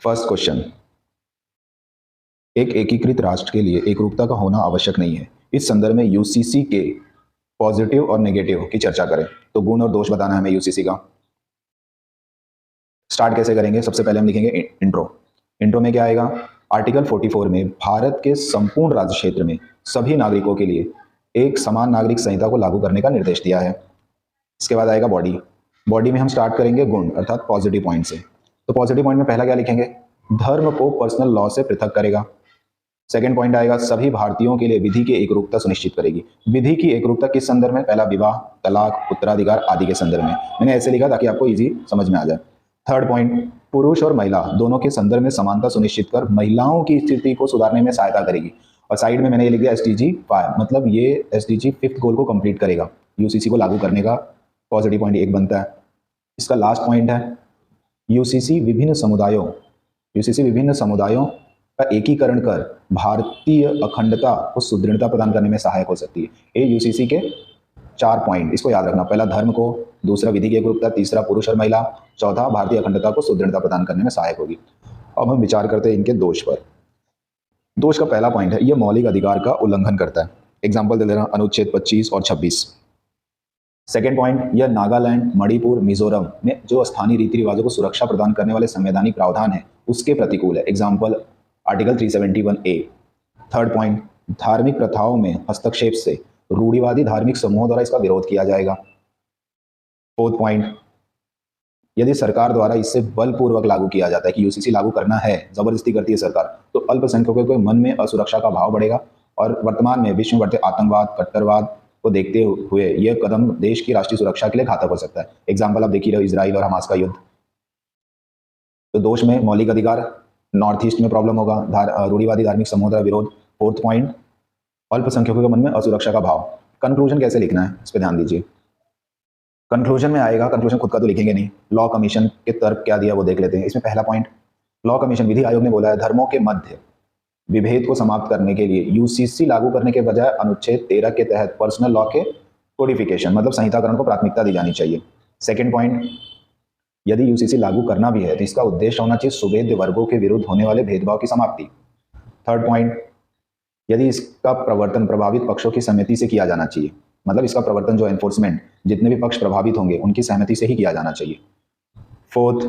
First question, एक एकीकृत राष्ट्र के लिए एकरूपता का होना आवश्यक नहीं है। इस संदर्भ में यूसीसी के पॉजिटिव और नेगेटिव की चर्चा करें। तो गुण और दोष बताना है हमें यूसीसी का। स्टार्ट कैसे करेंगे? सबसे पहले हम लिखेंगे इंट्रो। इंट्रो में क्या आएगा? आर्टिकल 44 में भारत के संपूर्ण राज्य क्षेत्र में सभी नागरिकों के लिए एक समान नागरिक संहिता को लागू करने का निर्देश दिया है। इसके बाद आएगा बॉडी। बॉडी में हम स्टार्ट करेंगे गुण अर्थात पॉजिटिव पॉइंट से। तो पॉजिटिव पॉइंट में पहला क्या लिखेंगे? धर्म को पर्सनल लॉ से पृथक करेगा। सेकंड पॉइंट आएगा सभी भारतीयों के लिए विधि की एकरूपता सुनिश्चित करेगी। विधि की एकरूपता किस संदर्भ में? पहला विवाह, तलाक, उत्तराधिकार आदि के संदर्भ में। मैंने ऐसे लिखा ताकि आपको इजी समझ में आ जाए। थर्ड पॉइंट, पुरुष और महिला दोनों के संदर्भ में समानता सुनिश्चित कर महिलाओं की स्थिति को सुधारने में सहायता करेगी। और साइड में मैंने ये लिख दिया SDG 5, मतलब ये SDG 5th गोल को कंप्लीट करेगा। यूसीसी को लागू करने का पॉजिटिव पॉइंट एक बनता है। इसका लास्ट पॉइंट है यूसीसी विभिन्न समुदायों का एकीकरण कर भारतीय अखंडता को सुदृढ़ता प्रदान करने में सहायक हो सकती है। ये यूसीसी के 4 पॉइंट, इसको याद रखना। पहला धर्म को, दूसरा विधि की एकरूपता, तीसरा पुरुष और महिला, चौथा भारतीय अखंडता को सुदृढ़ता प्रदान करने में सहायक होगी। अब हम विचार करते हैं इनके दोष पर। दोष का पहला पॉइंट है, यह मौलिक अधिकार का उल्लंघन करता है। एग्जाम्पल दे दे रहा हूं, अनुच्छेद 25 और 26। सेकेंड पॉइंट, यह नागालैंड, मणिपुर, मिजोरम में जो स्थानीय रीति रिवाजों को सुरक्षा प्रदान करने वाले संवैधानिक प्रावधान है उसके प्रतिकूल है। Example article 371A। Third point, धार्मिक प्रथाओं में हस्तक्षेप से रूढ़िवादी धार्मिक समूहों द्वारा इसका विरोध किया जाएगा। फोर्थ पॉइंट, यदि सरकार द्वारा इसे बलपूर्वक लागू किया जाता है कि यूसीसी लागू करना है, जबरदस्ती करती है सरकार, तो अल्पसंख्यकों के मन में असुरक्षा का भाव बढ़ेगा और वर्तमान में विश्व में बढ़ते आतंकवाद, कट्टरवाद को देखते हुए यह कदम देश की राष्ट्रीय सुरक्षा के लिए घातक हो सकता है। एग्जाम्पल आप देख ही रहे हो, इजराइल और हमास का युद्ध। तो दोष में मौलिक अधिकार, नॉर्थ ईस्ट में प्रॉब्लम होगा, रूढ़िवादी धार्मिक समूह द्वारा विरोध। फोर्थ पॉइंट, अल्पसंख्यकों के मन में असुरक्षा का भाव। कंक्लूजन कैसे लिखना है इस पर ध्यान दीजिए। कंक्लूजन में आएगा, कंक्लूजन खुद का तो लिखेंगे नहीं, लॉ कमीशन के तर्क क्या दिया वो देख लेते हैं। इसमें पहला पॉइंट, लॉ कमीशन विधि आयोग ने बोला है धर्मों के मध्य विभेद को समाप्त करने के लिए यूसीसी लागू करने के बजाय अनुच्छेद 13 के तहत पर्सनल लॉ के कोडिफिकेशन मतलब संहिताकरण को प्राथमिकता दी जानी चाहिए। सेकेंड पॉइंट, यदि यूसीसी लागू करना भी है तो इसका उद्देश्य होना चाहिए सुवेद्य वर्गों के विरुद्ध होने वाले भेदभाव की समाप्ति। थर्ड पॉइंट, यदि इसका प्रवर्तन प्रभावित पक्षों की सहमति से किया जाना चाहिए, मतलब इसका प्रवर्तन जो एनफोर्समेंट जितने भी पक्ष प्रभावित होंगे उनकी सहमति से ही किया जाना चाहिए। फोर्थ,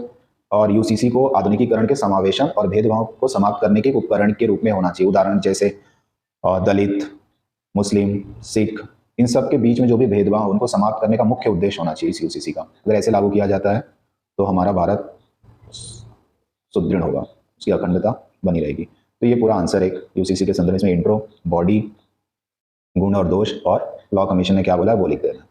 और यूसीसी को आधुनिकीकरण के समावेशन और भेदभाव को समाप्त करने के उपकरण के रूप में होना चाहिए। उदाहरण जैसे दलित, मुस्लिम, सिख, इन सब के बीच में जो भी भेदभाव उनको समाप्त करने का मुख्य उद्देश्य होना चाहिए इस यूसीसी का। अगर ऐसे लागू किया जाता है तो हमारा भारत सुदृढ़ होगा, उसकी अखंडता बनी रहेगी। तो ये पूरा आंसर एक यूसीसी के संदर्भ में इंट्रो, बॉडी, गुण और दोष और लॉ कमीशन ने क्या बोला वो लिख देना।